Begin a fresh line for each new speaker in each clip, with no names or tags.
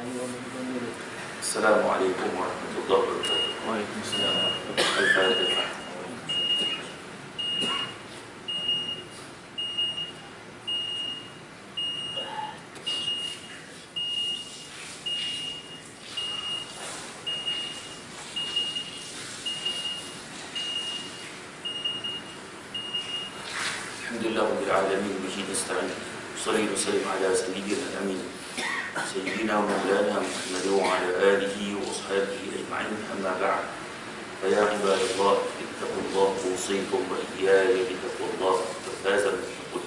Assalamualaikum warahmatullahi wabarakatuh.
Waalaikumsalam.
Al-Fatihah. Alhamdulillah rabbil alamin, bihi nasta'in. Shalli wa sallim ala sayyidina amin. Sayyidina wa maulana Muhammad wa ala alihi wa ashabihi ajma'in. Amma ba'd. Fa ya ibadallah, ittaqullah usikum wa iyaya bittaqullah fafaza al-muttaqun.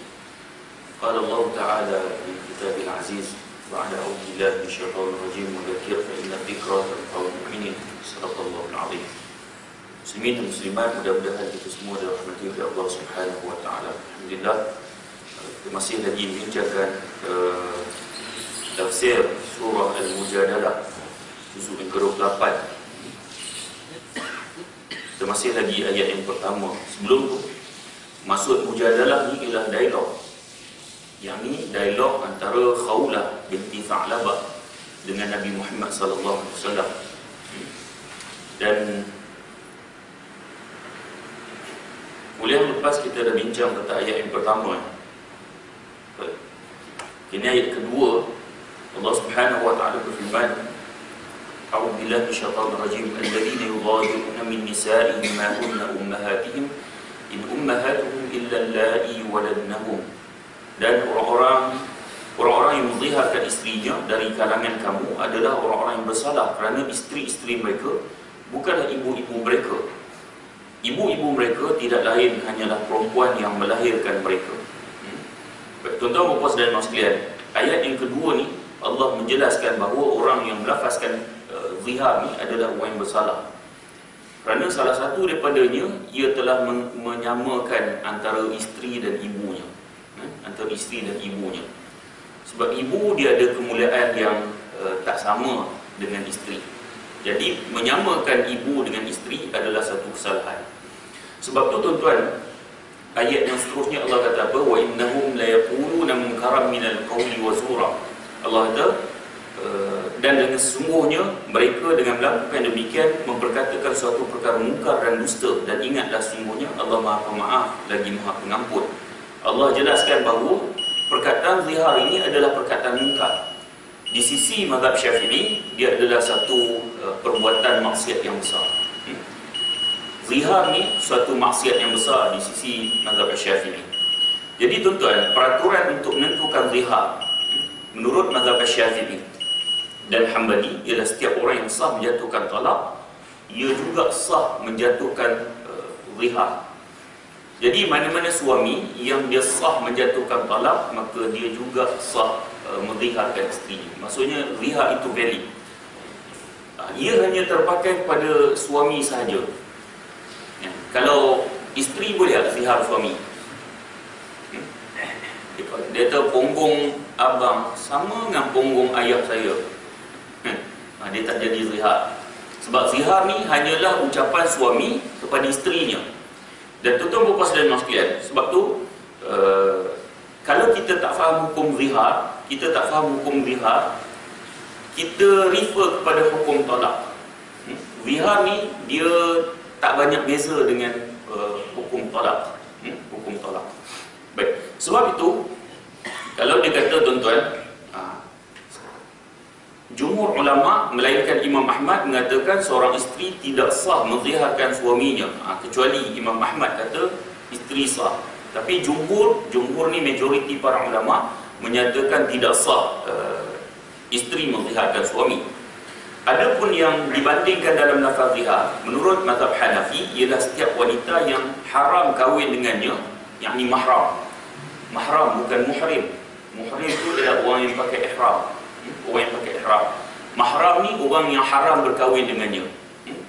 Qala Allah ta'ala fi kitabil aziz ba'da a'udzu billahi minasyaitonir rajim wa dzakir fa inna dzikra tanfa'ul mu'minin. Shadaqallahu al-'azim. Muslimin dan muslimat, mudah-mudahan kita semua dirahmati oleh Allah Subhanahu wa taala. Alhamdulillah, kita masih lagi membincangkan tafsir surah Al-Mujadalah juzuk yang ke-28. Kita masih lagi ayat yang pertama. Sebelum tu, maksud Mujadalah ni ialah dialog. Yang ni dialog antara Khawlah binti Tha'labah dengan Nabi Muhammad sallallahu alaihi wasallam. Dan kuliah lepas kita dah bincang tentang ayat yang pertama. Ini ayat kedua. Allah Subhanahu wa taala berfirman, "A'udzu billahi minasyaitonir rajim. Alladzina yudhahi'una min nisa'ihim ma hunna ummahatihim in ummahatuhum illa allati waladnahum." Dan orang-orang yang menzihirkan isterinya dari kalangan kamu adalah orang-orang yang bersalah kerana isteri-isteri mereka bukanlah ibu-ibu mereka. Ibu-ibu mereka tidak lain hanyalah perempuan yang melahirkan mereka. Tuan-tuan dan puan-puan sekalian, ayat yang kedua ni Allah menjelaskan bahawa orang yang melafazkan zihar ni adalah orang yang bersalah. Kerana salah satu daripadanya, ia telah menyamakan antara isteri dan ibunya. Antara isteri dan ibunya. Sebab ibu dia ada kemuliaan yang tak sama dengan isteri. Jadi menyamakan ibu dengan isteri adalah satu kesalahan. Sebab tu tuan-tuan, ayat yang seterusnya Allah kata apa? Wa innahum la yaquluna munkaran minal qawli wa zura. Allah kata dan dengan sesungguhnya mereka dengan melakukan demikian memperkatakan suatu perkara mungkar dan dusta. Dan ingatlah sesungguhnya Allah Maha Pemaaf lagi Maha Pengampun. Allah jelaskan bahawa perkataan zihar ini adalah perkataan mungkar. Di sisi mazhab Syafi'i, dia adalah satu perbuatan maksiat yang besar. Zihar ni suatu maksiat yang besar di sisi mazhab Syafi'i. Jadi tuan-tuan, peraturan untuk menentukan zihar menurut mazhab Syafi'i dan Hambali ialah setiap orang yang sah menjatuhkan talak, ia juga sah menjatuhkan zihar. Jadi mana-mana suami yang dia sah menjatuhkan talak, maka dia juga sah mengziharkan isteri. Maksudnya zihar itu valid. Ia hanya terpakai kepada suami sahaja. Kalau isteri boleh tak zihar suami? Dia tahu punggung abang sama dengan punggung ayah saya. Dia tak jadi zihar. Sebab zihar ni hanyalah ucapan suami kepada isterinya. Dan tuan-tuan dan puan-puan sekalian, sebab tu kalau kita tak faham hukum zihar, kita refer kepada hukum talak. Zihar ni dia tak banyak beza dengan hukum talak. Hukum talak. Baik. Sebab itu kalau dia kata tuan-tuan, jumhur ulama melainkan Imam Ahmad mengatakan seorang isteri tidak sah menziharkan suaminya, kecuali Imam Ahmad kata isteri sah. Tapi jumhur ni majoriti para ulama menyatakan tidak sah isteri menziharkan suami. Adapun yang dibandingkan dalam lafaz zihar menurut mazhab Hanafi ialah setiap wanita yang haram kahwin dengannya, yakni mahram. Mahram bukan muhrim. Muhrim itu adalah orang yang pakai ihram. Orang yang pakai ihram. Mahram ni orang yang haram berkahwin dengannya.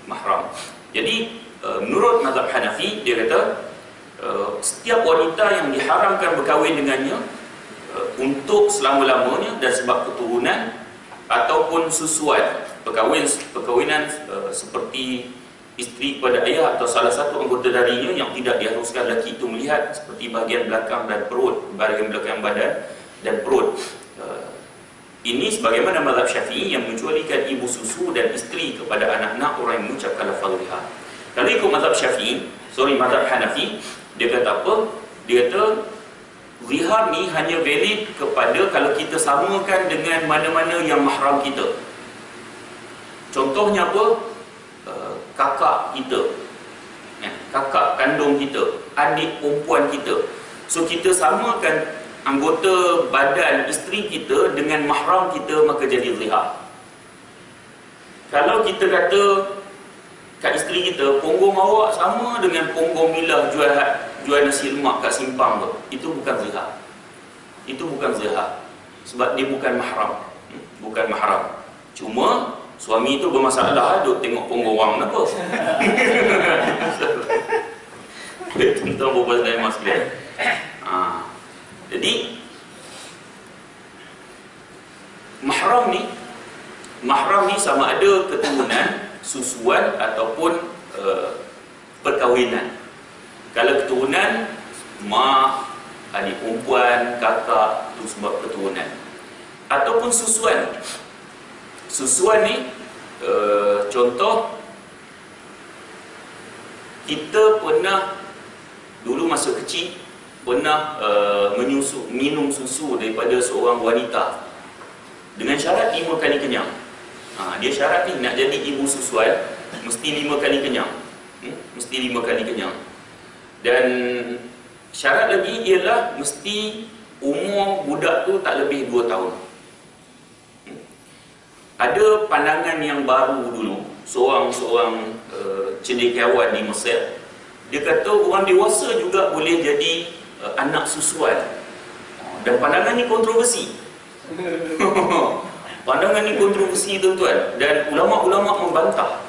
Mahram. Jadi menurut mazhab Hanafi dia kata setiap wanita yang diharamkan berkahwin dengannya untuk selama-lamanya dan sebab keturunan ataupun susuan perkahwinan seperti isteri kepada ayah atau salah satu anggota darinya yang tidak diharuskan lelaki itu melihat, seperti bahagian belakang dan perut, bahagian belakang badan dan perut. Ini sebagaimana mazhab Syafi'i yang mencualikan ibu susu dan isteri kepada anak-anak orang yang mengucapkan lafaz zihar. Kalau ikut mazhab Syafi'i, mazhab Hanafi, dia kata apa? Dia kata zihar ni hanya valid kepada kalau kita samakan dengan mana-mana yang mahram kita. Contohnya apa? Kakak kita, kakak kandung kita, adik perempuan kita. So kita samakan anggota badan isteri kita dengan mahram kita, maka jadi zihar. Kalau kita kata kat isteri kita, punggung awak sama dengan punggung Mila jual nasi lemak kat simpang tu, itu bukan zihar. Itu bukan zihar, sebab dia bukan mahram. Bukan mahram. Cuma suami tu bermasalah, duk tengok punggung orang kenapa. Tentang berbual dengan mas dia. Jadi mahram ni sama ada keturunan, susuan ataupun perkahwinan. Kalau keturunan, mak, adik perempuan, kakak, itu sebab keturunan. Ataupun susuan. Susuan ni contoh, kita pernah dulu masa kecil pernah minum susu daripada seorang wanita dengan syarat 5 kali kenyang. Dia syarat ni nak jadi ibu susuan mesti 5 kali kenyang. Mesti 5 kali kenyang. Dan syarat lagi ialah mesti umur budak tu tak lebih 2 tahun. Ada pandangan yang baru dulu, seorang cendekiawan di Mesir, dia kata orang dewasa juga boleh jadi anak susuan. Dan pandangan ni kontroversi. Pandangan ni kontroversi, tuan-tuan. Dan ulama-ulama membantah.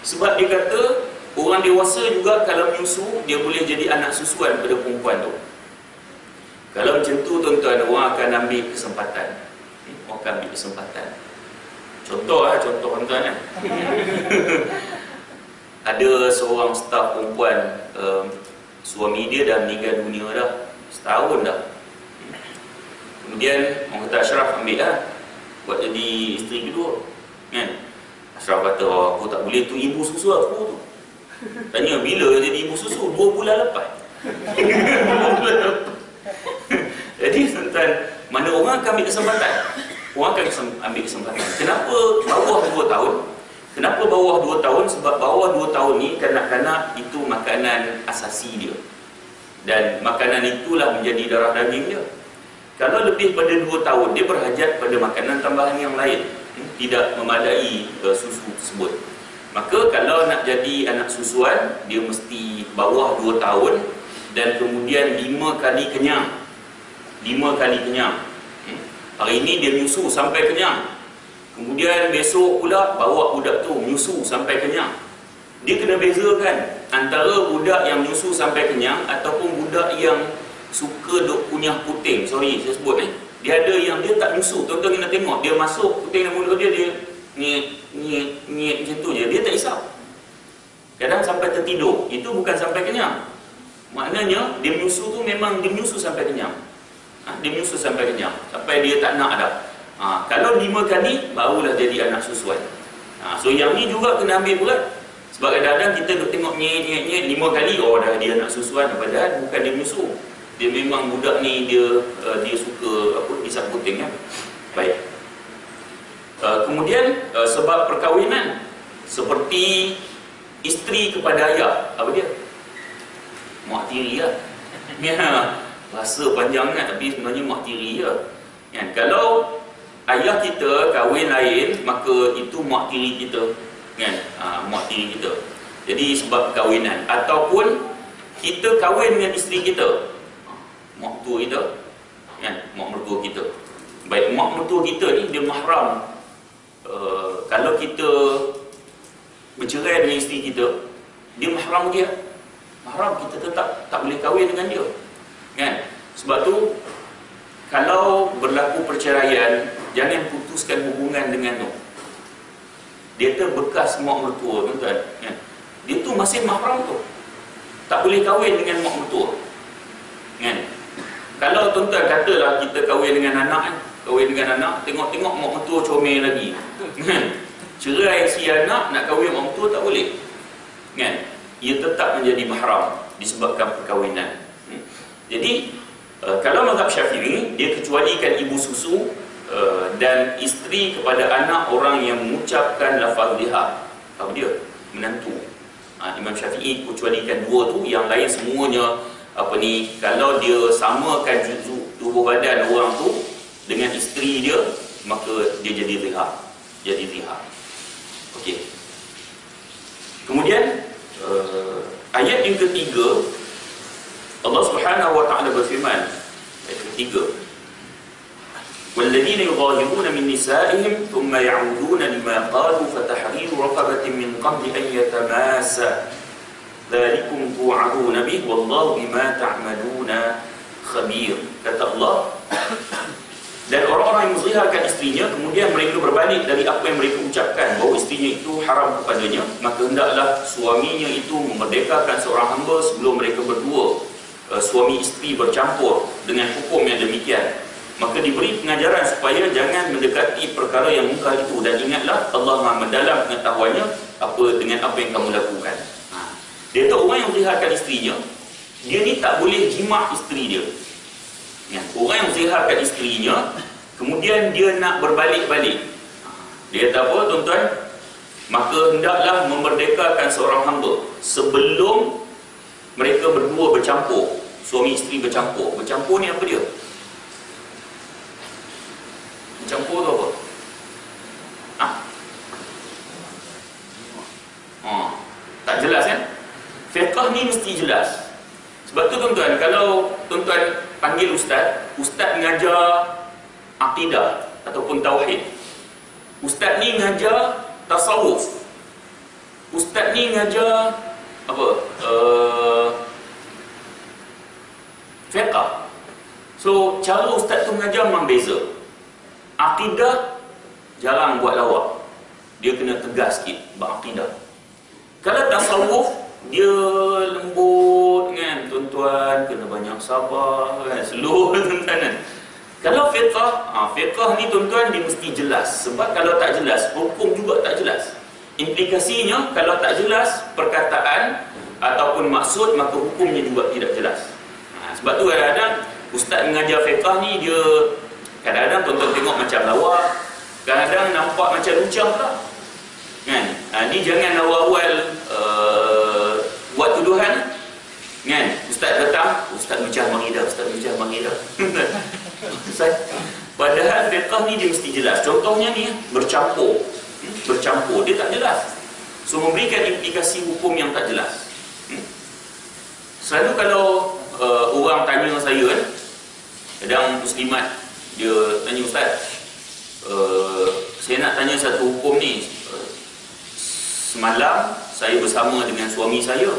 Sebab dia kata orang dewasa juga kalau menyusu, dia boleh jadi anak susuan pada perempuan tu. Kalau macam tu, tuan-tuan, orang akan ambil kesempatan. Orang akan ambil kesempatan. Contoh tuan-tuan. Ada seorang staf perempuan, suami dia dah meninggal dunia dah, setahun dah. Kemudian orang kata Ashraf ambil lah, buat jadi isteri kedua, kan? Ashraf kata, aku tak boleh, tu ibu susu aku tu. Tanya bila jadi ibu susu? 2 bulan lepas. 2 bulan lepas. Jadi tuan-tuan, mana orang akan ambil kesempatan? Orang akan ambil kesempatan. Kenapa bawah 2 tahun? Kenapa bawah 2 tahun? Sebab bawah 2 tahun ni kanak-kanak itu makanan asasi dia. Dan makanan itulah menjadi darah daging dia. Kalau lebih pada 2 tahun, dia berhajat pada makanan tambahan yang lain. Tidak memadai susu tersebut. Maka kalau nak jadi anak susuan, dia mesti bawah 2 tahun dan kemudian 5 kali kenyang. 5 kali kenyang. Hari ini dia menyusu sampai kenyang. Kemudian besok pula bawa budak tu menyusu sampai kenyang. Dia kena bezakan antara budak yang menyusu sampai kenyang ataupun budak yang suka duk kunyah puting. Sorry, saya sebut ni. Dia ada yang dia tak menyusu. Tuan-tuan kena tengok, dia masuk puting dalam mulut dia, nyet macam tu je. Dia tak isap. Kadang sampai tertidur. Itu bukan sampai kenyang. Maknanya dia menyusu tu memang dia menyusu sampai kenyang. Dia menyusu sampai kenyang, sampai dia tak nak dah. Kalau 5 kali, barulah jadi anak susuan. So yang ni juga kena ambil berat. Sebab kadang-kadang kita duk tengok nyet 5 kali, oh dah dia anak susuan. Padahal bukan dia menyusu. Dia memang budak ni dia suka isap puting, kan. Baik. Kemudian sebab perkahwinan, seperti isteri kepada ayah, apa dia? Mak tiri lah. Bahasa panjang kan, tapi sebenarnya mak tiri je. Kan? Kalau ayah kita kahwin lain, maka itu mak tiri kita. Kan? Mak tiri kita. Jadi sebab perkahwinan. Ataupun kita kahwin dengan isteri kita, mak mertua kita. Kan? Mak mertua kita. Baik, mak mertua kita ni dia mahram. Kalau kita bercerai dengan isteri kita, dia mahram dia. Mahram, kita tetap tak boleh kahwin dengan dia. Kan? Sebab tu kalau berlaku perceraian, jangan putuskan hubungan dengan tu. Dia tu bekas mak mertua, tuan-tuan. Kan? Dia tu masih mahram tu. Tak boleh kahwin dengan mak mertua. Kan? Kalau tuan-tuan katalah kita kahwin dengan anak kan, kahwin dengan anak, tengok-tengok mak mentua comel lagi. Kan? Cerai si anak, nak kahwin mak mentua tak boleh. Kan? Ia tetap menjadi mahram disebabkan perkahwinan. Jadi kalau mazhab Syafi'i, dia kecualikan ibu susu dan isteri kepada anak orang yang mengucapkan lafaz liha. Apa dia? Menantu. Imam Syafi'i kecualikan dua tu, yang lain semuanya kalau dia samakan tubuh badan orang tu dengan isteri dia, maka dia jadi liha. Okey. Kemudian ayat yang ketiga, Allah Subhanahu wa taala berfirman, ayat ketiga, وَالَّذِينَ يُظَاهِرُونَ مِنْ نِسَائِهِمْ ثُمَّ يَعُودُونَ لِمَا قَالُوا فَتَحْرِيرُ رَقَبَةٍ مِنْ قَبْلِ أَنْ يَتَمَاسَّا ذَلِكُمْ تُوعَظُونَ بِهِ وَاللَّهُ بِمَا تَعْمَلُونَ خَبِيرٌ. Kata Allah, dan orang-orang yang menzihirkan istrinya, kemudian mereka berbalik dari apa yang mereka ucapkan bahawa istrinya itu haram kepadanya, maka hendaklah suaminya itu memerdekakan seorang hamba sebelum mereka berdua, suami isteri, bercampur dengan hukum yang demikian. Maka diberi pengajaran supaya jangan mendekati perkara yang mungkar itu, dan ingatlah Allah Maha mendalam pengetahuannya dengan apa yang kamu lakukan. Dia tahu orang yang menzihirkan isterinya, dia ni tak boleh jima' isteri dia. Orang yang menzihirkan isterinya, kemudian dia nak berbalik-balik. Dia kata apa, tuan-tuan? Maka hendaklah memerdekakan seorang hamba sebelum mereka berdua bercampur. Suami isteri bercampur. Bercampur ni apa dia? Bercampur tu apa? Tak jelas kan? Fiqh ni mesti jelas. Sebab tu tuan-tuan, kalau tuan-tuan panggil ustaz mengajar akidah ataupun tauhid. Ustaz ni mengajar tasawuf. Ustaz ni mengajar apa? Fiqh. So, cara ustaz tu mengajar memang beza. Akidah jarang buat lawak. Dia kena tegas sikit berakidah. Kalau tasawuf, dia lembut kan, tuan-tuan, kena banyak sabar kan, slow tuan-tuan kan. Kalau fiqh ni tuan-tuan, dia mesti jelas. Sebab kalau tak jelas, hukum juga tak jelas. Implikasinya, kalau tak jelas perkataan ataupun maksud, maka hukumnya juga tidak jelas. Sebab tu kadang-kadang ustaz mengajar fiqh ni, dia kadang-kadang tuan-tuan tengok macam lawak, kadang-kadang nampak macam lucah pula kan. Ni jangan awal-awal buat tuduhan kan. Ustaz datang, ustaz lucah menghidap, padahal fiqh ni dia mesti jelas. Contohnya ni, bercampur, dia tak jelas. So memberikan implikasi hukum yang tak jelas. Selalu kalau orang tanya saya kan, kadang muslimat dia tanya, ustaz, saya nak tanya satu hukum ni. Semalam saya bersama dengan suami saya.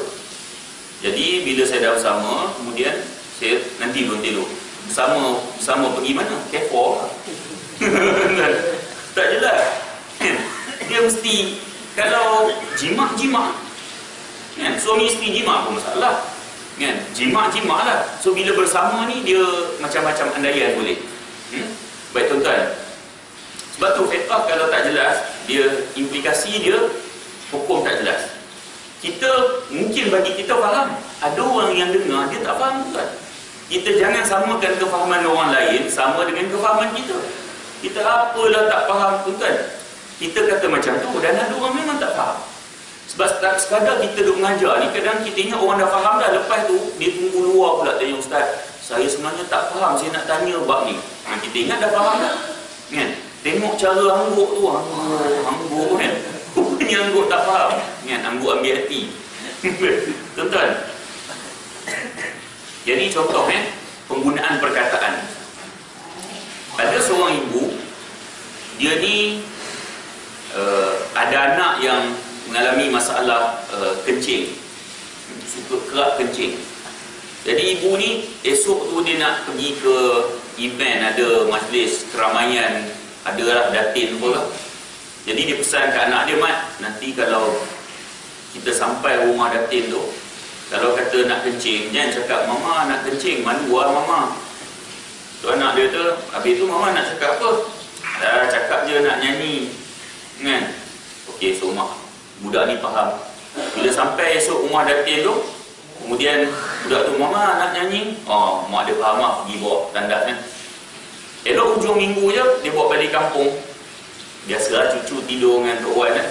Jadi bila saya dah bersama, kemudian saya nanti dulu bersama pergi mana? Kefor. Tak jelas. Dia mesti kalau jima' kan, suami isteri jima' apa masalah kan, jima' lah. So bila bersama ni dia macam-macam andaian boleh. Baik tuan-tuan, sebab tu fiqh kalau tak jelas, dia implikasi dia, hukum tak jelas. Kita mungkin bagi kita faham, ada orang yang dengar dia tak faham tuan. Kita jangan samakan kefahaman orang lain sama dengan kefahaman kita. Kita apalah tak faham tuan. Kita kata macam tu, dan ada orang memang tak faham. Sebab sekadar kita duk mengajar ni, kadang kita ingat orang dah faham dah, lepas tu dia tunggu luar pula tanya, ustaz, saya sebenarnya tak faham, saya nak tanya bab ni. Kita ingat dah faham dah kan? Tengok cara angguk tu, angguk kan, rupanya angguk tak faham kan, angguk ambil hati. Tuan-tuan, jadi contoh penggunaan perkataan. Ada seorang ibu, dia ni ada anak yang mengalami masalah kencing, suka kerak kencing. Jadi ibu ni esok tu dia nak pergi ke event, ada majlis keramaian, adalah datin pun lah. Jadi dia pesan ke anak dia, mat, nanti kalau kita sampai rumah datin tu, kalau kata nak kencing, jangan cakap mama nak kencing, malu lah mama. Tu anak dia tu, habis tu mama nak cakap apa? Dah cakap je nak nyanyi, kan? Okey, so budak ni faham. Bila sampai esok rumah datin tu, kemudian budak tu, mama nak nyanyi. Oh, mak dia faham lah, pergi bawa tandas kan. Elok hujung minggu je, dia bawa balik kampung. Biasalah cucu tidur dengan Tok Wan kan.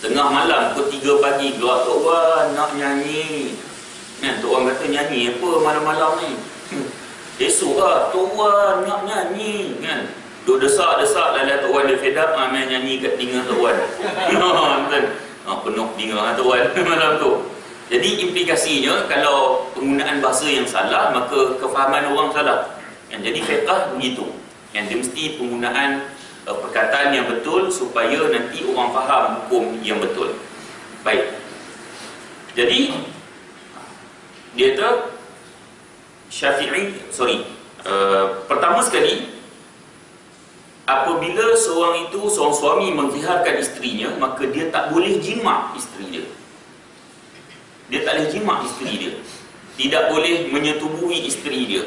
Tengah malam, pukul 3 pagi, keluar Tok Wan nak nyanyi. Kan, Tok Wan kata, nyanyi apa malam-malam ni? Esok lah, Tok Wan nak nyanyi. Kan? Duk desak-desak lah Tok Wan dia fed up, main nyanyi kat telinga Tok Wan. Penuh telinga Tok Wan malam tu. Jadi implikasinya, kalau penggunaan bahasa yang salah, maka kefahaman orang salah. Jadi fiqh begitu. Dia mesti penggunaan perkataan yang betul supaya nanti orang faham hukum yang betul. Baik. Jadi dia tu Syafi'i, pertama sekali, apabila seorang suami mengziharkan isterinya, maka dia tak boleh jima' isteri dia. Dia tak boleh jima' isteri dia. Tidak boleh menyetubuhi isteri dia.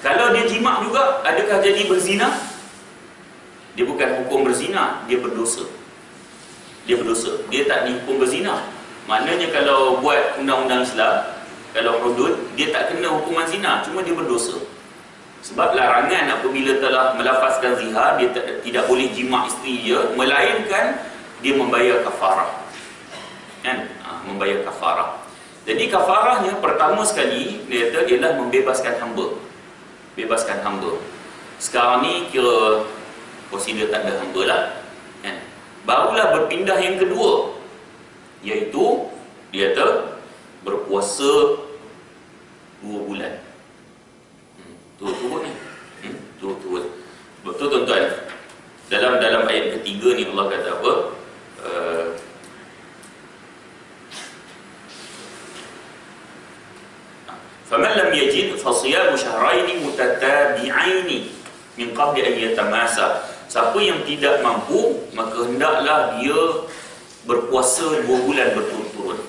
Kalau dia jima' juga, adakah jadi berzina? Dia bukan hukum berzina, dia berdosa. Dia berdosa. Dia tak dihukum berzina. Maknanya kalau buat undang-undang Islam, kalau hudud, dia tak kena hukuman zina, cuma dia berdosa. Sebab larangan apabila telah melafazkan zihar, dia tidak boleh jima' isteri dia, melainkan dia membayar kafarah. Kan? Membayar kafarah. Jadi kafarahnya pertama sekali dia kata ialah membebaskan hamba. Bebaskan hamba. Sekarang ni kira consider tak ada hamba lah. Kan? Barulah berpindah yang kedua, iaitu dia kata berpuasa 2 bulan. Turut-turut ni. Turut-turut. Betul tuan-tuan. Dalam ayat ketiga ni Allah kata apa? فَمَنْ لَمْ يَجِدْ فَصِيَامُ شَهْرَيْنِ مُتَتَابِعَيْنِ مِنْ قَبْلِ أَنْ يَتَمَاسَا. Siapa yang tidak mampu, maka hendaklah dia berpuasa 2 bulan berturut-turut.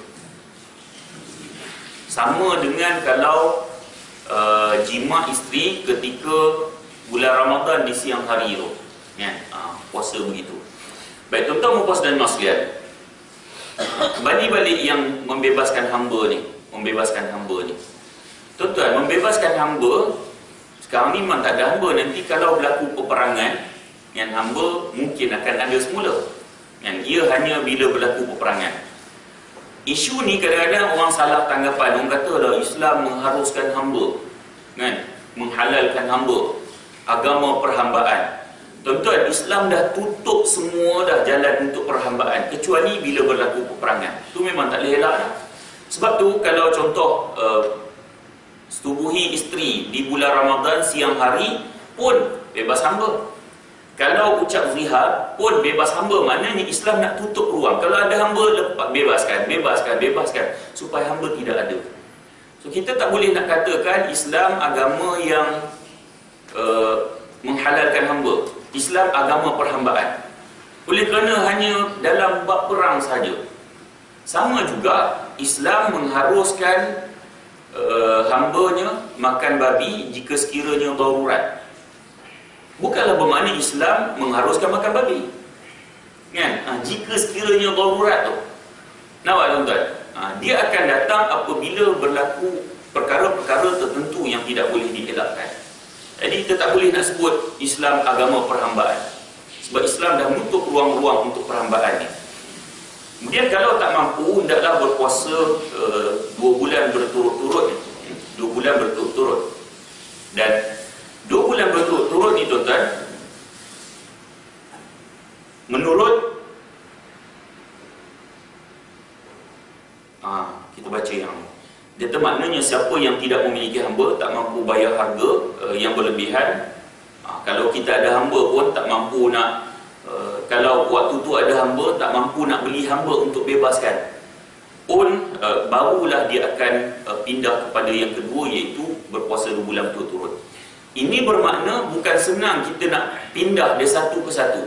Sama dengan kalau jima' isteri ketika bulan Ramadan di siang hari tu, kan? Puasa begitu. Baik, tuan-tuan dan puan dan sekalian, kembali balik yang membebaskan hamba ni. Tuan-tuan, membebaskan hamba, sekarang ni memang tak ada hamba. Nanti kalau berlaku peperangan, yang hamba mungkin akan ada semula. Yang ia hanya bila berlaku peperangan. Isu ni kadang-kadang orang salah tanggapan. Orang kata dah Islam mengharuskan hamba, kan? Menghalalkan hamba, agama perhambaan. Tuan-tuan, Islam dah tutup semua dah jalan untuk perhambaan, kecuali bila berlaku peperangan. Tu memang tak boleh elak dah. Sebab tu kalau contoh setubuhi isteri di bulan Ramadan siang hari pun bebas hamba. Kalau ucap zihar pun bebas hamba. Maknanya Islam nak tutup ruang. Kalau ada hamba, lepas bebaskan supaya hamba tidak ada. So kita tak boleh nak katakan Islam agama yang menghalalkan hamba. Islam agama perhambaan. Oleh kerana hanya dalam bab perang saja. Sama juga Islam mengharuskan hambanya makan babi jika sekiranya darurat. Bukanlah bermakna Islam mengharuskan makan babi, kan? Jika sekiranya darurat tu, nampak tuan-tuan? Dia akan datang apabila berlaku perkara-perkara tertentu yang tidak boleh dielakkan. Jadi kita tak boleh nak sebut Islam agama perhambaan, sebab Islam dah menutup ruang-ruang untuk perhambaan ni. Kemudian kalau tak mampu, hendaklah berpuasa 2 bulan berturut-turut. 2 bulan berturut-turut. Dan 2 bulan berturut-turut ni tuan-tuan, menurut kita baca yang dia maknanya siapa yang tidak memiliki hamba, tak mampu bayar harga yang berlebihan. Kalau kita ada hamba pun tak mampu nak, kalau waktu tu ada hamba tak mampu nak beli hamba untuk bebaskan pun, barulah dia akan pindah kepada yang kedua, iaitu berpuasa 2 bulan berturut-turut. Ini bermakna bukan senang kita nak pindah dia satu persatu.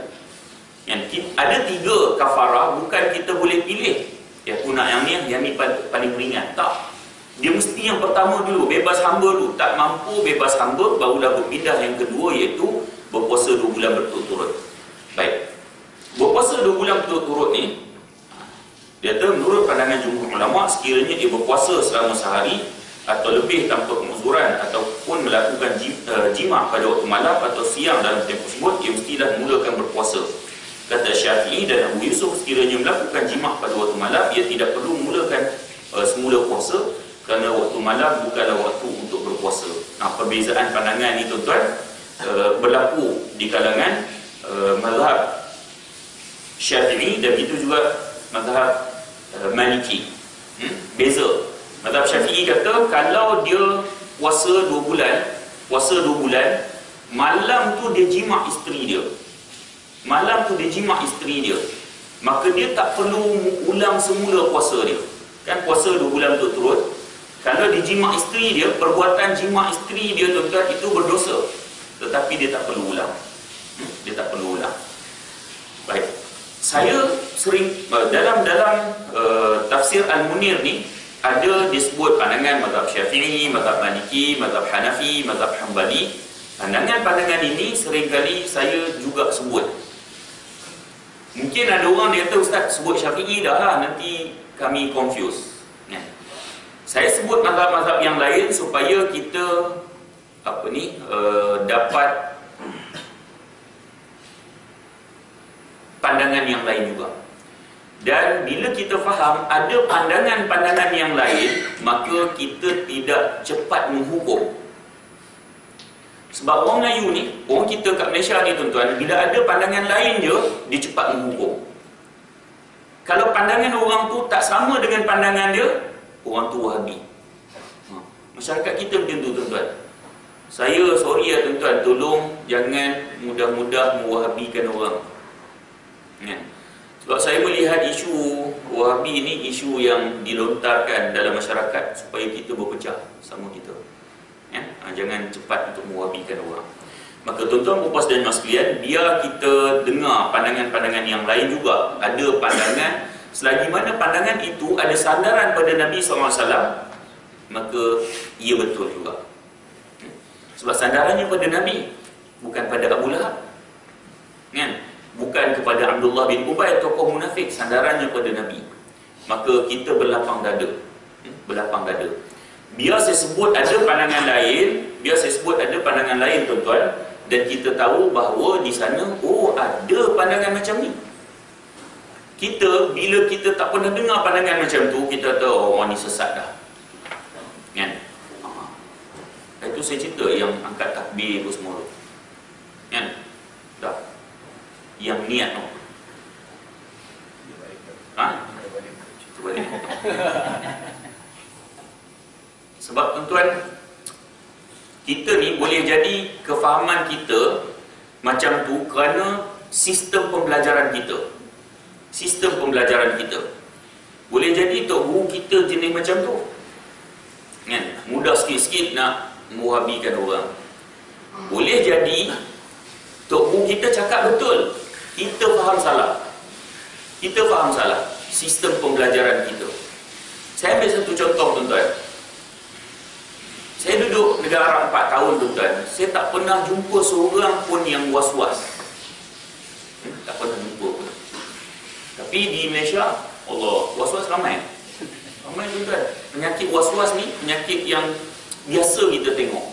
Ada 3 kafarah, bukan kita boleh pilih. Aku nak yang ni paling ringan. Tak. Dia mesti yang pertama dulu, bebas hamba dulu. Tak mampu bebas hamba, barulah berpindah yang kedua, iaitu berpuasa 2 bulan berturut-turut. Baik, berpuasa 2 bulan berturut-turut ni, dia kata menurut pandangan jumhur ulama, sekiranya dia berpuasa selama sehari atau lebih tanpa penguzuran, ataupun melakukan jima' pada waktu malam atau siang dalam tempoh tersebut, dia mestilah mulakan berpuasa. Kata Syafi'i dan Abu Yusuf, sekiranya melakukan jima' pada waktu malam, ia tidak perlu mulakan semula puasa, kerana waktu malam bukanlah waktu untuk berpuasa. Nah, perbezaan pandangan ni tuan-tuan berlaku di kalangan mazhab Syafi'i dan itu juga mazhab Maliki. Beza. Mazhab Syafi'i kata kalau dia puasa 2 bulan, malam tu dia jima' isteri dia. Malam tu dia jima' isteri dia. Maka dia tak perlu ulang semula puasa dia. Kan puasa 2 bulan berturut-turut. Kalau dijima' isteri dia, perbuatan jima' isteri dia tuan-tuan itu berdosa. Tetapi dia tak perlu ulang. Dia tak perlu ulang. Baik. Saya sering dalam tafsir Al-Munir ni ada disebut pandangan mazhab Syafi'i, mazhab Maliki, mazhab Hanafi, mazhab Hanbali. Pandangan ini seringkali saya juga sebut. Mungkin ada orang dia kata, Ustaz sebut Syafi'i dah lah, nanti kami confuse. Saya sebut mazhab-mazhab yang lain supaya kita dapat pandangan yang lain juga. Dan bila kita faham ada pandangan-pandangan yang lain, maka kita tidak cepat menghukum. Sebab orang Melayu ni, orang kita kat Malaysia ni tuan-tuan, bila ada pandangan lain je, dia cepat menghukum. Kalau pandangan orang tu tak sama dengan pandangan dia, orang tu Wahabi. Masyarakat kita macam tu tuan-tuan. Saya sorry ya tuan-tuan, tolong jangan mudah-mudah mewahabikan orang. Sebab saya melihat isu Wahabi ini isu yang dilontarkan dalam masyarakat supaya kita berpecah sama kita. Jangan cepat untuk mewahabikan orang. Maka tuan-tuan, puas dan mas sekalian, biar kita dengar pandangan-pandangan yang lain juga. Ada pandangan, selagi mana pandangan itu ada sandaran pada Nabi SAW, maka ia betul juga. Sebab sandarannya pada Nabi, bukan pada Abu Lahab, bukan kepada Abdullah bin Ubay, tokoh munafik. Sandarannya pada Nabi. Maka kita berlapang dada. Berlapang dada. Biar saya sebut ada pandangan lain, tuan-tuan, dan kita tahu bahawa di sana, ada pandangan macam ni. Kita, bila kita tak pernah dengar pandangan macam tu, kita tahu orang ni sesat dah. Itu saya cerita yang angkat takbir tu semua. Dah. Yang niat tu. Terbalik. Sebab tuan-tuan, kita ni boleh jadi kefahaman kita macam tu kerana sistem pembelajaran kita. Sistem pembelajaran kita. Boleh jadi tok guru kita jenis macam tu. Mudah sikit-sikit nak mewahabikan orang. Boleh jadi tok guru kita cakap betul, kita faham salah. Kita faham salah sistem pembelajaran kita. Saya ambil satu contoh tuan-tuan. Saya duduk negara Arab 4 tahun tuan-tuan. Saya tak pernah jumpa seorang pun yang was-was. Tak pernah jumpa pun. Tapi di Malaysia, Allah, was-was ramai. Ramai tuan-tuan. Penyakit was-was ni penyakit yang biasa kita tengok.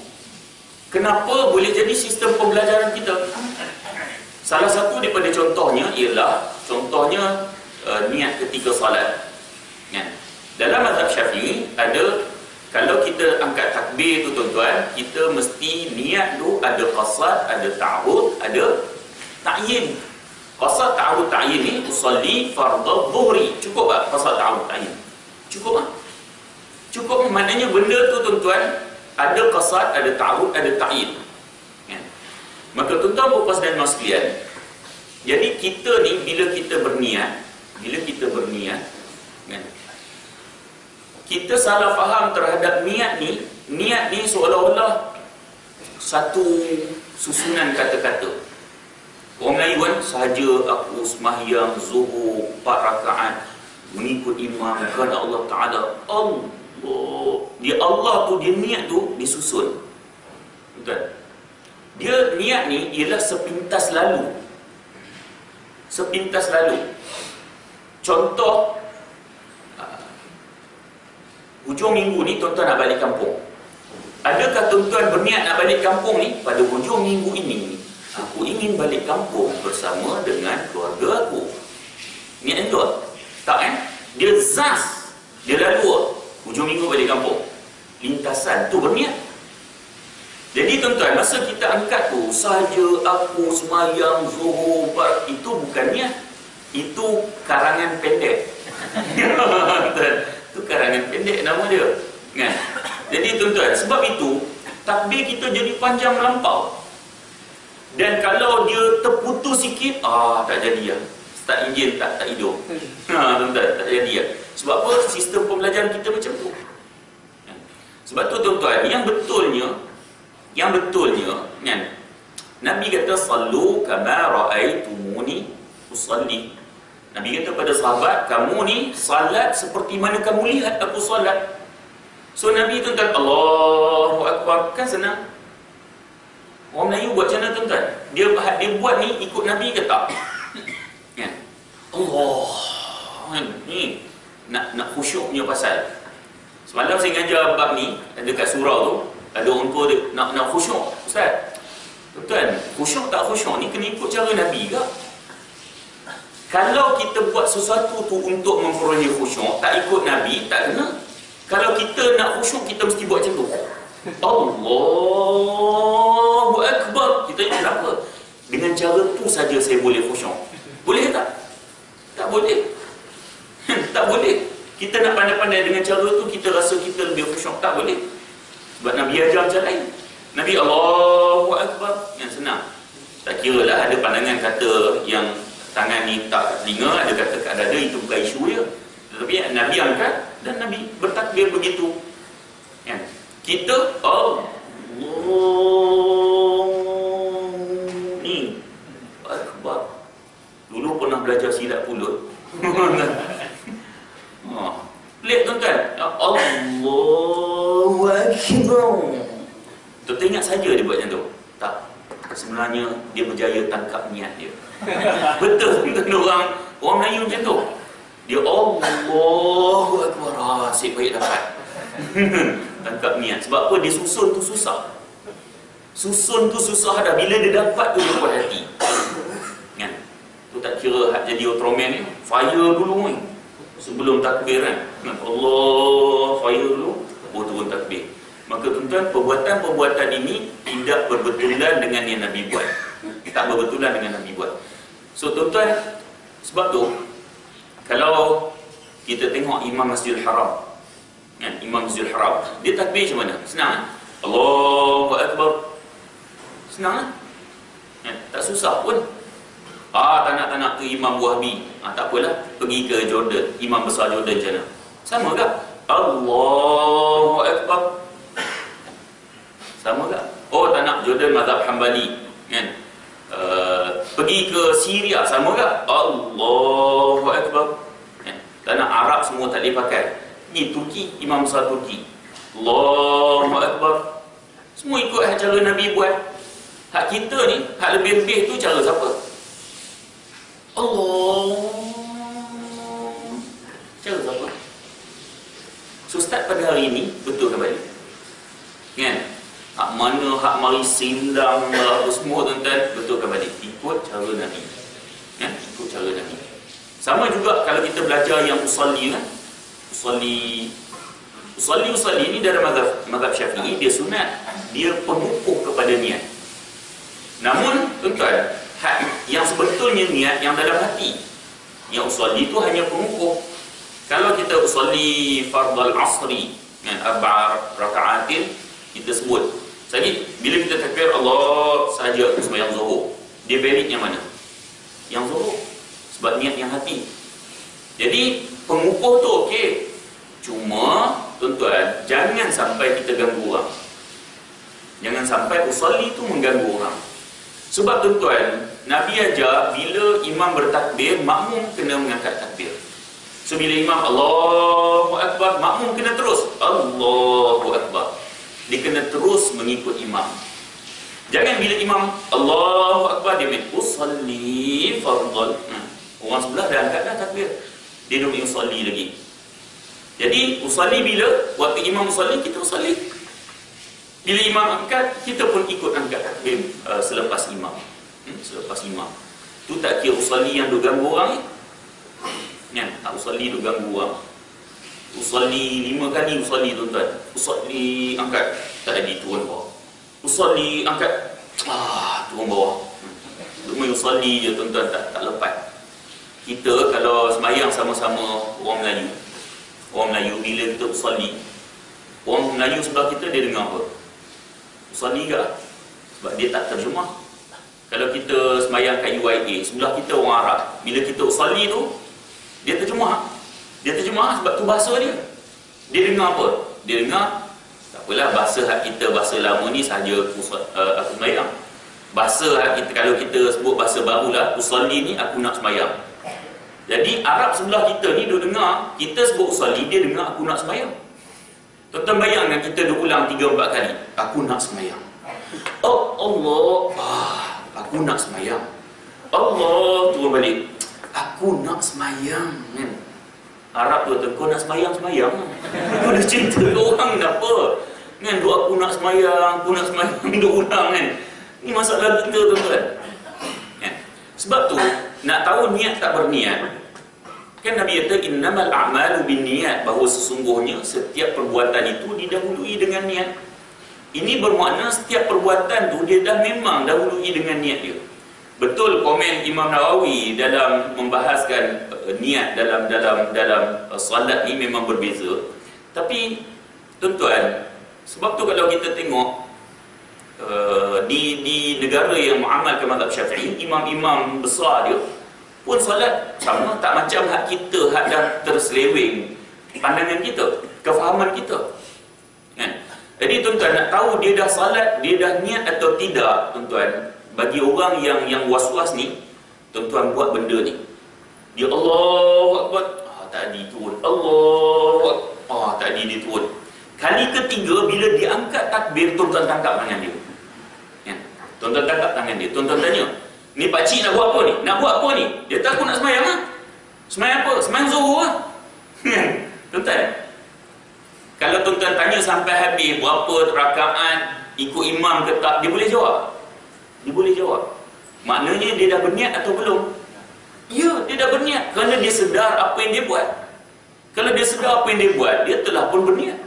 Kenapa? Boleh jadi sistem pembelajaran kita. Salah satu daripada contohnya ialah niat ketika salat. Dalam mazhab Syafi'i ada, kalau kita angkat takbir tu tuan-tuan, kita mesti niat tu ada qasad, ada ta'awud, ada ta'yin. Qasad, ta'awud, ta'yin ni usalli fardhu dhuhri. Cukup tak qasad, ta'awud, ta'yin? Cukup tak? Cukup, maknanya benda tu tuan-tuan ada qasad, ada ta'awud, ada ta'yin. Maka tuan-tuan berpuas dan mas sekalian, jadi kita ni bila kita berniat, kita salah faham terhadap niat ni seolah-olah satu susunan kata-kata. Orang Melayu kan, sahaja aku sembahyang zuhur 4 rakaat mengikut imam kerana Allah Ta'ala, Allah Dia Allah tu, dia niat tu disusun. Betul? Dia niat ni ialah sepintas lalu. Sepintas lalu. Contoh, hujung minggu ni tuan-tuan nak balik kampung. Adakah tuan-tuan berniat nak balik kampung ni pada hujung minggu ini? Aku ingin balik kampung bersama dengan keluarga aku. Niat itu tak kan? Dia zas, dia lalu hujung minggu balik kampung. Lintasan tu berniat. Jadi tuan-tuan, masa kita angkat tu, saja aku semayang zuhur, itu bukan niat. Itu karangan pendek. Itu karangan pendek nama dia. Kan? Jadi tuan-tuan, sebab itu takbir kita jadi panjang melampau. Dan kalau dia terputus sikit, tak jadi ya. Start enjin tak hidup. Tuan-tuan, tak jadi ya. Sebab apa? Sistem pembelajaran kita macam tu. Sebab tu tuan-tuan, yang betulnya kan, Nabi kata sallu kama raaitumuni usalli. Nabi kata pada sahabat, kamu ni salat seperti mana kamu lihat aku salat. So Nabi tuan-tuan, Allahu Akbar, kan senang. Orang Melayu buat macam mana tuan-tuan? Dia buat ni ikut Nabi ke tak? Kan? Allah. Ni nak khusyuknya pasal. Semalam saya ngajar bab ni dekat surau tu, ada orang tua dia nak khusyuk. Ustaz, tuan-tuan, khusyuk tak khusyuk ni kena ikut cara Nabi ke? Kalau kita buat sesuatu tu untuk memperoleh khusyuk, tak ikut Nabi, tak kena. Kalau kita nak khusyuk, kita mesti buat macam tu. Allahu Akbar. Kita ingat apa? Dengan cara tu saja saya boleh khusyuk. Boleh tak? Tak boleh. Tak boleh. Kita nak pandai-pandai dengan cara tu, kita rasa kita lebih khusyuk. Tak boleh. Sebab Nabi ajar macam lain. Nabi Allahu Akbar. Yang senang. Tak kira lah ada pandangan kata yang tangan ni tak telinga, ada kata kat dada, itu bukan isu dia. Tetapi Nabi angkat dan Nabi bertakbir begitu. Kan? Kita ni Akbar. Dulu pernah belajar silat pulut. Pelik tuan-tuan. Allahu Akbar. Teringat saja dia buat macam tu. Tak. Sebenarnya dia berjaya tangkap niat dia. Betul tuan-tuan, orang Melayu macam tu. Dia Allahu Akbar. Asyik baik dapat. Tangkap niat. Sebab apa? Dia susun tu susah. Susun tu susah dah. Bila dia dapat tu dia buat hati. Kan? Tu tak kira hak jadi Ultraman ni. Fire dulu ni. Sebelum takbir kan. Allah, fire dulu. Baru turun takbir. Maka tuan-tuan, perbuatan-perbuatan ini tidak berbetulan dengan yang Nabi buat. Tak berbetulan dengan Nabi buat. So tuan-tuan, sebab tu kalau kita tengok Imam Masjidil Haram, kan, Imam Masjidil Haram, dia takbir macam mana? Senang kan? Allahu Akbar. Senang kan? Tak susah pun. Tak nak ke Imam Wahabi. Tak apalah, pergi ke Jordan, Imam besar Jordan macam mana? Sama ke? Allahu Akbar. Sama tak? Tak nak Jordan mazhab Hambali, kan? Pergi ke Syria, sama tak? Allahu Akbar. Kan? Tak nak Arab semua tak boleh pakai. Ni Turki, Imam besar Turki. Allahu Akbar. Semua ikut cara Nabi buat. Hak kita ni, hak lebih-lebih tu cara siapa? Allah. Cara siapa? So start pada hari ini, betul kembali. Kan? Hak mana, hak mari silang apa semua tuan-tuan, betulkan balik. Ikut cara Nabi. Ya? Ikut cara Nabi. Sama juga kalau kita belajar yang usalli kan. Usalli ni dari mazhab Syafi'i, dia sunat. Dia pengukuh kepada niat. Namun tuan-tuan, yang sebetulnya niat yang dalam hati. Yang usalli itu hanya pengukuh. Kalau kita usalli fardal asri kan, 4 raka'atin, kita sebut. Jadi bila kita takbir Allah saja sembahyang zuhur, dia valid yang mana? Yang zuhur. Sebab niat yang hati. Jadi pengukuh tu okey. Cuma tuan-tuan, jangan sampai kita ganggu orang. Jangan sampai usalli tu mengganggu orang. Sebab tuan-tuan, Nabi ajar bila imam bertakbir, makmum kena mengangkat takbir. So So bila imam Allahu Akbar, makmum kena terus Allahu Akbar. Dia kena terus mengikut imam. Jangan bila imam Allahu Akbar dia main usalli fardal. Orang sebelah dah angkat dah takbir, dia duduk usalli lagi. Jadi usalli bila waktu imam usalli, kita usalli. Bila imam angkat, kita pun ikut angkat takbir selepas imam. Selepas imam. Tu tak kira usalli yang duk ganggu orang ni. Tak usalli duk ganggu orang. Usalli 5 kali usalli tuan-tuan. Usalli angkat, tak ada turun bawah. Usalli angkat, turun bawah. Duk main usalli je tuan-tuan, tak lepas. Kita kalau sembahyang sama-sama orang Melayu, bila kita usalli, orang Melayu sebelah kita dia dengar apa? Usalli ke? Sebab dia tak terjemah. Kalau kita sembahyang kat UIA, sebelah kita orang Arab, bila kita usalli tu, dia terjemah. Dia terjemah sebab tu bahasa dia. Dia dengar apa? Dia dengar, tak apalah, bahasa hak kita, bahasa lama ni sahaja aku sembahyang. Bahasa hak kita, kalau kita sebut bahasa barulah, usalli ni aku nak sembahyang. Jadi Arab sebelah kita ni dia dengar kita sebut usalli, dia dengar aku nak sembahyang. Tuan-tuan bayangkan kita dah ulang 3-4 kali, aku nak sembahyang. Oh Allah, aku nak sembahyang. Allah, turun balik, aku nak sembahyang. Kan? Arab tu kau nak sembahyang. Kau dah cerita ke orang apa? Kan, aku nak sembahyang, dia ulang kan. Ni masalah kita tuan-tuan. Kan? Sebab tu nak tahu niat tak berniat, kan Nabi kata innamal a'malu binniyat, bahawa sesungguhnya setiap perbuatan itu didahului dengan niat. Ini bermakna setiap perbuatan tu dia dah memang dahului dengan niat dia. Betul komen Imam Nawawi dalam membahaskan niat dalam solat ni memang berbeza. Tapi tuan-tuan, sebab tu kalau kita tengok di negara yang mengamalkan mazhab Syafi'i, imam-imam besar dia pun solat sama, tak macam hak kita, hak dah terseleweng pandangan kita, kefahaman kita. Kan? Jadi tuan-tuan nak tahu dia dah salat, dia dah niat atau tidak, tuan-tuan, bagi orang yang was-was ni, tuan-tuan buat benda ni. Dia Allahu Akbar, tak ada turun. Allahu Akbar, tak ada dia turun. Kali ketiga bila dia angkat takbir, tuan-tuan tangkap tangan dia. Kan? Tuan-tuan tangkap tangan dia. Tuan-tuan tanya, ni pakcik nak buat apa ni? Nak buat apa ni? Dia tak, aku nak sembahyang lah. Sembahyang apa? Sembahyang zuhur lah. Tuan-tuan, kalau tuan-tuan tanya sampai habis berapa rakaat ikut imam ke tak, dia boleh jawab. Dia boleh jawab. Maknanya dia dah berniat atau belum? Ya, dia dah berniat. Kerana dia sedar apa yang dia buat. Kalau dia sedar apa yang dia buat, dia telah pun berniat.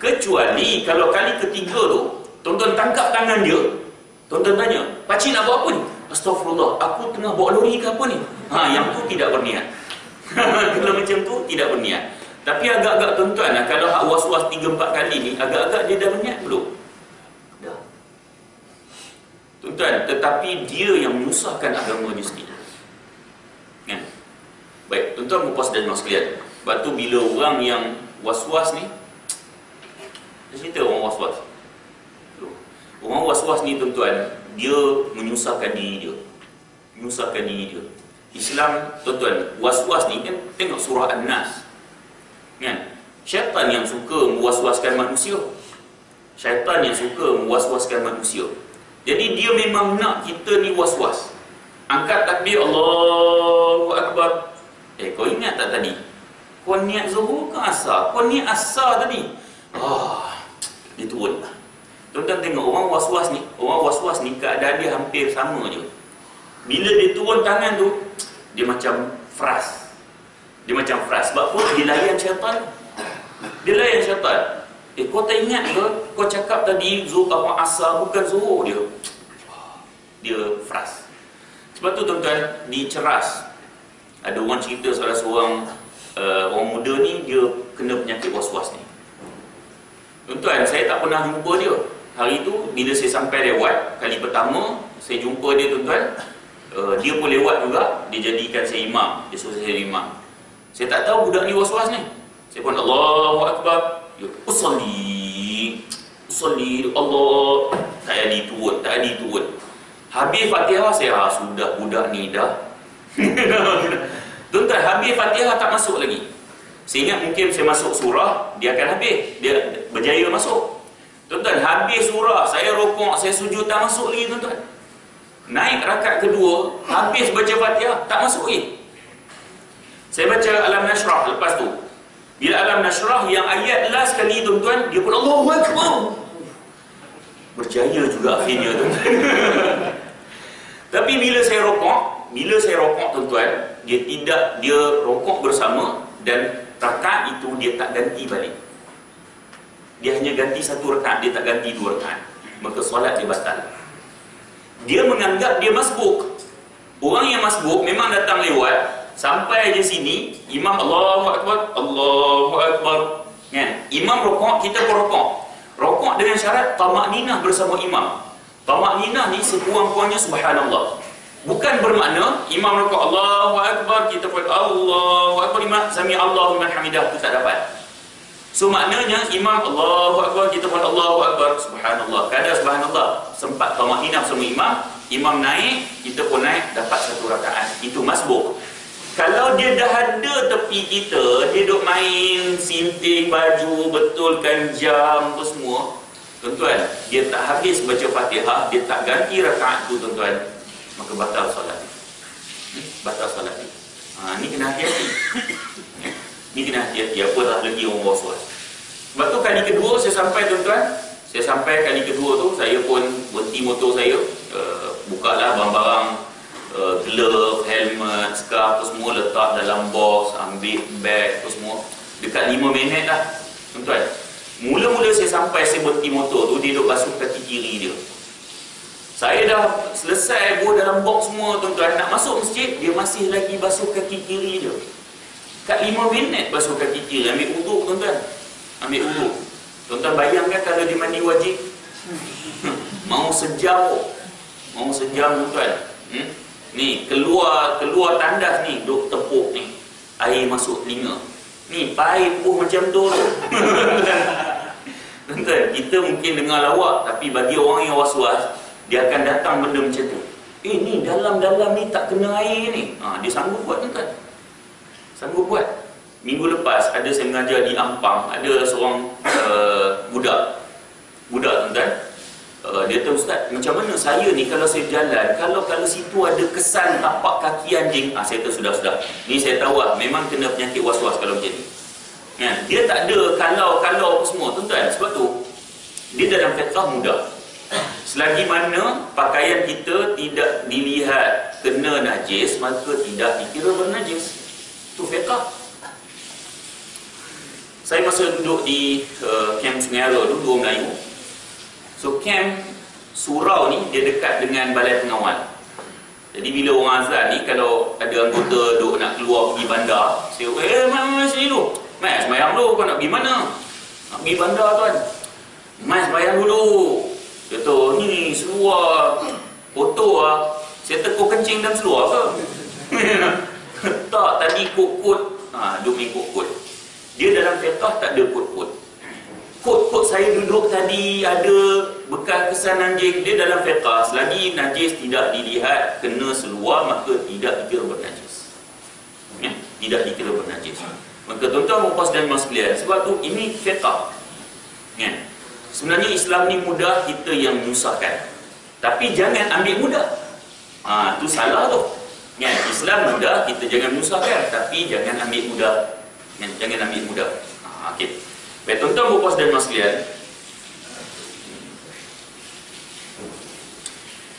Kecuali kalau kali ketiga tu, tuan-tuan tangkap tangan dia, tuan-tuan tanya, pakcik nak buat apa ni? Astaghfirullah, aku tengah bawa lori ke apa ni? Yang tu tidak berniat. Kalau macam tu tidak berniat. Tapi agak-agak tuan-tuan, kalau hak was-was 3-4 kali ni, agak-agak dia dah berniat belum? Dah. Tuan-tuan, tetapi dia yang menyusahkan agama dia sendiri. Kan? Baik, tuan-tuan mupas dan mas sekalian. Sebab tu bila orang yang was-was ni, dia cerita orang was-was. Orang was-was ni tuan-tuan, dia menyusahkan diri dia. Menyusahkan diri dia. Islam, tuan-tuan, was-was ni kan, tengok surah An-Nas. Kan? Syaitan yang suka mewas-waskan manusia. Syaitan yang suka mewas-waskan manusia. Jadi dia memang nak kita ni was-was. Angkat takbir, Allahu Akbar. Kau ingat tak tadi? Kau niat zuhur ke asar? Kau niat asar tadi? Dia turun. Tuan-tuan tengok orang was-was ni. Orang was-was ni keadaan dia hampir sama je. Bila dia turun tangan tu, dia macam fras. Dia macam fras. Sebab apa? Dia layan syaitan. Dia layan syaitan. Kau tak ingat ke? Kau cakap tadi zuhur apa asar, bukan zuhur dia. Dia fras. Sebab tu tuan-tuan, di Ceras ada orang cerita salah seorang orang muda ni, dia kena penyakit was-was ni. Tuan-tuan, saya tak pernah jumpa dia. Hari tu bila saya sampai lewat kali pertama, saya jumpa dia tuan-tuan. Dia pun lewat juga, dia jadikan saya imam. Dia suruh saya imam. Saya tak tahu budak ni was-was ni. Saya pun Allahu Akbar. Dia usalli, Allah. Tak ada turun. Habis Fatihah saya, sudah budak ni dah. Tuan-tuan, habis Fatihah tak masuk lagi. Saya ingat mungkin saya masuk surah, dia akan habis, dia berjaya masuk. Tuan-tuan, habis surah, saya rokok, saya sujud, tak masuk lagi tuan-tuan. Naik rakaat kedua, habis baca Fatihah, tak masuk lagi. Saya baca Alam Nashrah lepas tu. Bila Alam Nashrah yang ayat last sekali tuan-tuan, dia pun Allahu Akbar. Berjaya juga akhirnya tuan-tuan. Tapi bila saya rokok tuan-tuan, dia rokok bersama dan rakaat itu dia tak ganti balik. Dia hanya ganti satu rakaat, dia tak ganti dua rakaat. Maka solat dia batal. Dia menganggap dia masbuk. Orang yang masbuk memang datang lewat, sampai je sini, imam Allahu Akbar, Allahu Akbar. Kan? Imam rokok, kita pun rokok. Rokok dengan syarat tamakninah bersama imam. Tamakninah ni sekurang-kurangnya subhanallah. Bukan bermakna imam rokok Allahu Akbar, kita pun Allahu Akbar, imam sami Allahu liman hamidah, itu tak dapat. So maknanya imam Allahu Akbar, kita pun Allahu Akbar, subhanallah. Kadang subhanallah, sempat tamakninah bersama imam, imam naik, kita pun naik, dapat satu rakaat. Itu masbuk. Kalau dia dah ada tepi kita, dia duk main, sinting baju, betulkan jam tu semua, tuan-tuan, dia tak habis baca Fatihah, dia tak ganti rakaat tu tuan-tuan, maka batal solat. Batal solat. Ni kena hati-hati. Ni kena hati-hati. Apatah lagi orang was-was. Sebab tu kali kedua saya sampai tuan-tuan, saya sampai kali kedua tu, saya pun berhenti motor saya, bukalah barang-barang, glove, helmet, scarf tu semua, letak dalam box, ambil bag tu semua. Dekat 5 minit dah tuan-tuan. Mula-mula saya sampai, saya berhenti motor tu, dia duduk basuh kaki kiri dia. Saya dah selesai buat dalam box semua tuan-tuan, nak masuk masjid, dia masih lagi basuh kaki kiri dia. Kat 5 minit basuh kaki kiri, ambil uduk tuan-tuan. Ambil uduk. Tuan-tuan bayangkan kalau dia mandi wajib, mau sejam tuan-tuan. Ni keluar tandas ni, duk tepuk ni, air masuk telinga. Ni pahit pun macam tu. Tuan-tuan, kita mungkin dengar lawak, tapi bagi orang yang was-was, dia akan datang benda macam tu. Ni dalam-dalam ni tak kena air ni. Dia sanggup buat tuan-tuan. Sanggup buat. Minggu lepas ada saya mengajar di Ampang, ada seorang budak tuan-tuan. Dia tahu, Ustaz, macam mana saya ni kalau saya jalan, kalau situ ada kesan tapak kaki anjing, saya tahu sudah. Ni saya tahu lah, memang kena penyakit was-was kalau macam ni. Dia tak ada kalau apa semua tuan-tuan. Sebab tu dia dalam fiqh mudah. Selagi mana pakaian kita tidak dilihat kena najis, maka tidak dikira bernajis. Itu fiqh. Saya masa duduk di kamp Sungai Ara tu, Dua Melayu. So kamp surau ni dia dekat dengan balai pengawal. Jadi bila orang azan ni, kalau ada anggota duk nak keluar pergi bandar, saya mai sini dulu. Mai sembahyang dulu, kau nak pergi mana? Nak pergi bandar tuan. Mai sembahyang dulu. Dia tu ni seluar kotor lah. Saya tekuk kencing dalam seluar ke? Tak, tadi kot-kot. Duk main kot-kot. Dia dalam fiqh tak ada kot-kot. Kot-kot saya duduk tadi ada bekas kesan anjing, dia dalam fiqh selagi najis tidak dilihat kena seluar, maka tidak dikira bernajis. Tidak dikira bernajis. Maka tuan-tuan puan dan mas sekalian, sebab tu ini fiqh. Sebenarnya Islam ni mudah, kita yang menyusahkan. Tapi jangan ambil mudah. Tu salah tu. Islam mudah, kita jangan menyusahkan, tapi jangan ambil mudah. Jangan ambil mudah. Okey. Baik, tuan-tuan puan dan mas sekalian.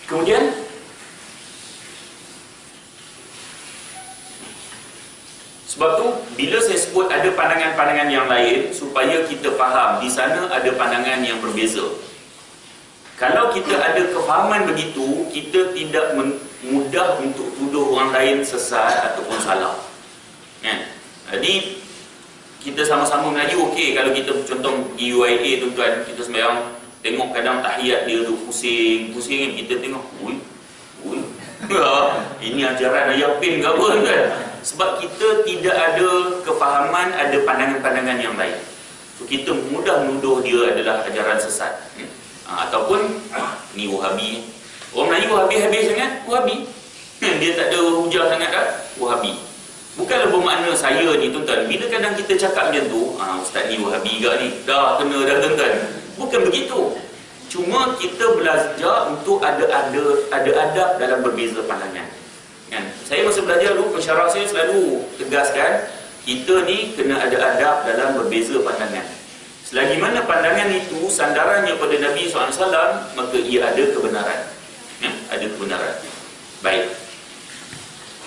Kemudian sebab tu bila saya sebut ada pandangan-pandangan yang lain, supaya kita faham di sana ada pandangan yang berbeza. Kalau kita ada kefahaman begitu, kita tidak mudah untuk tuduh orang lain sesat ataupun salah. Jadi kita sama-sama Melayu, okey, kalau kita contoh pergi UIA tuan-tuan, kita sembahyang, tengok kadang tahiyat dia duk pusing kan, kita tengok, ini ajaran ayah pin ke apa kan? Sebab kita tidak ada kefahaman, ada pandangan-pandangan yang lain. So kita mudah menuduh dia adalah ajaran sesat. Ataupun ni Wahabi. Orang Melayu Wahabi habis sangat, Wahabi. Dia tak ada hujah sangat dah, Wahabi. Bukanlah bermakna saya ni tuan-tuan, bila kadang kita cakap macam tu, ustaz ni Wahabi juga ni, dah kena dah tuan-tuan. Bukan begitu. Cuma kita belajar untuk ada adab dalam berbeza pandangan. Kan? Saya masa belajar dulu, pensyarah saya selalu tegaskan, kita ni kena ada adab dalam berbeza pandangan. Selagi mana pandangan itu sandarannya pada Nabi SAW, maka ia ada kebenaran. Ya? Ada kebenaran. Baik.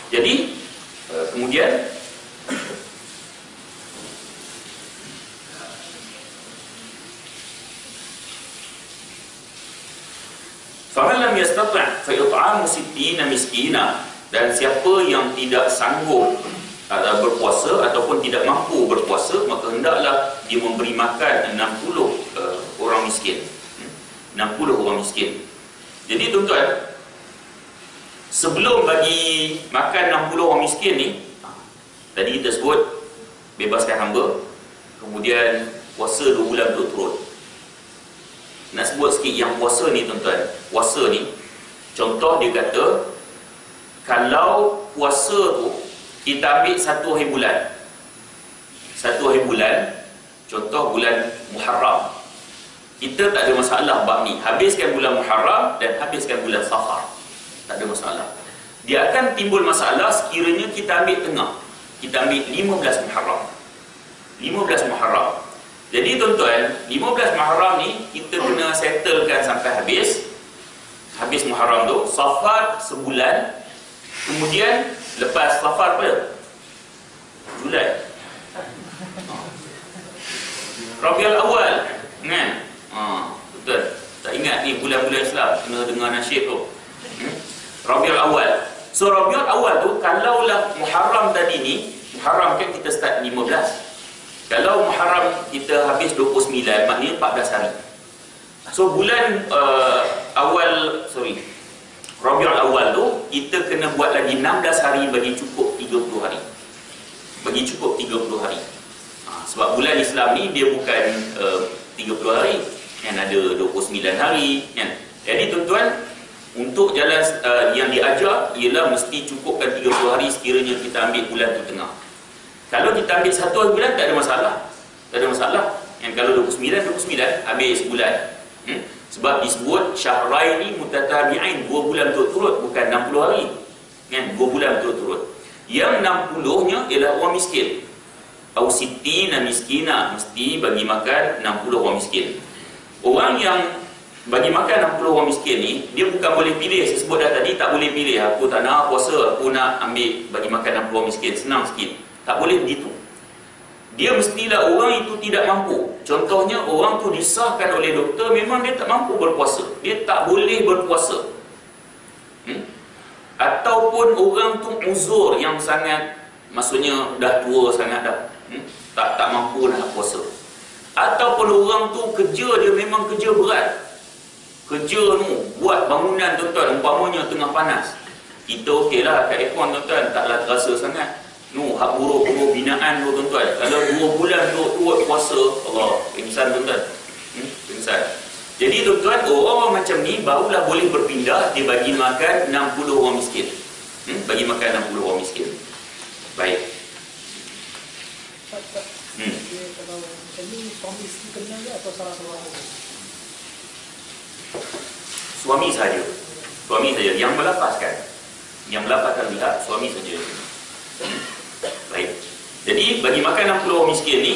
Jadi, kemudian faman lam yastati' fa yut'amu 60 miskina, dan siapa yang tidak sanggup berpuasa ataupun tidak mampu berpuasa, maka hendaklah dia memberi makan 60 orang miskin. 60 orang miskin. Jadi tuan-tuan, sebelum bagi makan 60 orang miskin ni, tadi kita sebut bebaskan hamba, kemudian puasa 2 bulan berturut-turut. Nak sebut sikit yang puasa ni tuan-tuan. Puasa ni, contoh dia kata, kalau puasa tu kita ambil 1 hari bulan, 1 hari bulan, contoh bulan Muharram, kita tak ada masalah bab ni. Habiskan bulan Muharram dan habiskan bulan Safar, tak ada masalah. Dia akan timbul masalah sekiranya kita ambil tengah. Kita ambil 15 Muharram. 15 Muharram. Jadi tuan-tuan, 15 Muharram ni kita kena settlekan sampai habis. Habis Muharram tu, Safar sebulan. Kemudian lepas Safar apa? Julai. Rabiul Awal, kan? Betul. Tak ingat ni bulan-bulan Islam kena dengar nasyid tu. Rabiul Awal. So Rabiul Awal tu, kalaulah Muharram tadi ni, Muharram kan kita start 15. Kalau Muharram kita habis 29, maknanya 14 hari. So bulan Rabiul Awal tu kita kena buat lagi 16 hari bagi cukup 30 hari. Bagi cukup 30 hari. Sebab bulan Islam ni dia bukan 30 hari, kan, ada 29 hari, kan. Jadi tuan-tuan, untuk jalan yang diajar ialah mesti cukupkan 30 hari sekiranya kita ambil bulan tu tengah. Kalau kita ambil 1 hari bulan tak ada masalah. Tak ada masalah. Yang kalau 29 habis bulan. Sebab disebut syahraini mutatabi'ain, 2 bulan berturut-turut, bukan 60 hari. Kan, 2 bulan berturut-turut. Yang 60-nya ialah orang miskin. Au sittina miskina, mesti bagi makan 60 orang miskin. Orang yang bagi makan 60 orang miskin ni, dia bukan boleh pilih. Saya sebut dah tadi, tak boleh pilih. Aku tak nak puasa, aku nak ambil bagi makan 60 orang miskin. Senang sikit. Tak boleh begitu. Dia mestilah orang itu tidak mampu. Contohnya, orang tu disahkan oleh doktor, memang dia tak mampu berpuasa. Dia tak boleh berpuasa. Ataupun orang tu uzur yang sangat, maksudnya dah tua sangat dah. Tak mampu nak puasa. Ataupun orang tu kerja dia memang kerja berat. Kerja tu buat bangunan tuan-tuan, umpamanya tengah panas. Kita okeylah kat aircon tuan-tuan, taklah terasa sangat. Hak buruh-buruh binaan tu tuan-tuan. Kalau 2 bulan turut puasa, Allah, pingsan tuan-tuan. Pingsan. Jadi tuan-tuan, orang macam ni barulah boleh berpindah, dia bagi makan 60 orang miskin. Bagi makan 60 orang miskin. Baik.
Dia kalau macam ni, suami isteri kena ke atau salah seorang?
Suami saja. Suami saja yang melapaskan. Yang melapaskan pihak suami saja. Baik. Jadi bagi makan 60 orang miskin ni,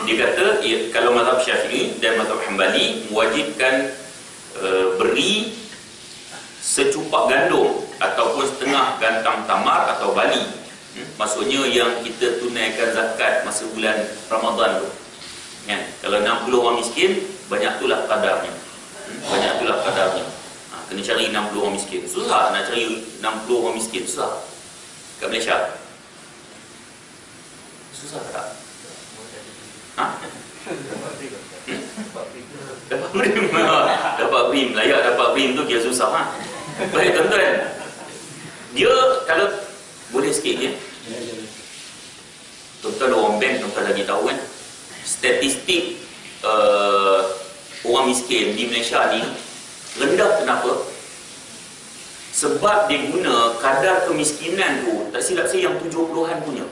dia kata kalau mazhab Syafi'i dan mazhab Hambali mewajibkan beri secupak gandum ataupun setengah gantang tamar atau bali. Maksudnya yang kita tunaikan zakat masa bulan Ramadan tu. Ya, kalau 60 orang miskin, banyak itulah kadarnya. Banyak itulah kadarnya. Kena cari 60 orang miskin. Susah nak cari 60 orang miskin, susah. Kat Malaysia. Susah tak? Dapat brim. Dapat brim. Layak dapat brim tu dia susah. Baik tuan-tuan. Dia kalau boleh sikit ya. Tuan-tuan orang bank, tuan-tuan lagi tahu kan, statistik orang miskin di Malaysia ni rendah. Kenapa? Sebab dia guna kadar kemiskinan tu, tak silap saya yang 70-an punya.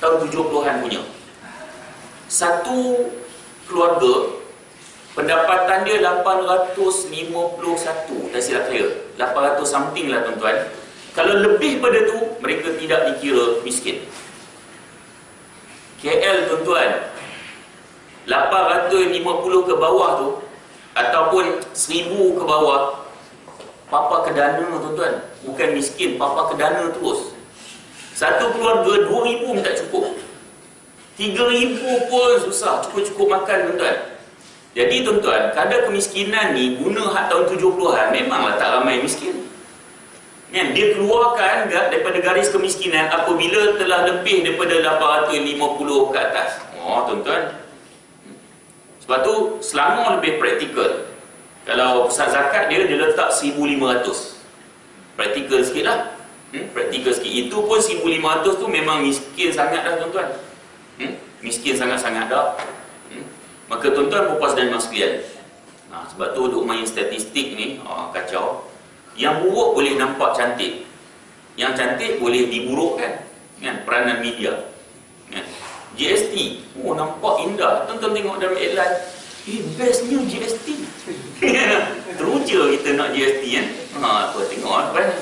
Tahun 70-an punya. Satu keluarga, pendapatan dia 851, tak silap saya. 800 something lah tuan-tuan. Kalau lebih pada tu, mereka tidak dikira miskin. KL tuan-tuan, 850 ke bawah tu, ataupun 1000 ke bawah, papa kedana tuan-tuan. Bukan miskin, papa kedana terus. Satu keluarga 2000 tak cukup, 3000 pun susah cukup-cukup makan tuan-tuan. Jadi tuan-tuan, kadar kemiskinan ni guna hak tahun 70-an memanglah tak ramai miskin. Dia keluarkan daripada garis kemiskinan apabila telah lebih daripada 850 ke atas. Tuan-tuan, sebab tu Selangor lebih praktikal. Kalau pusat zakat dia letak 1500. Praktikal sikit lah. Praktikal sikit. Itu pun 1500 tu memang miskin sangat dah tuan-tuan. Miskin sangat-sangat dah. Maka tuan-tuan puas dan mas sekalian, sebab tu duk main statistik ni kacau. Yang buruk boleh nampak cantik, yang cantik boleh diburukkan, kan? Peranan media, kan? GST, nampak indah. Tuan-tuan tengok dalam iklan, bestnya GST. Teruja kita nak GST, kan? Apa tengok apa ni.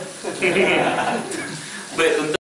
Baik tuan-tuan.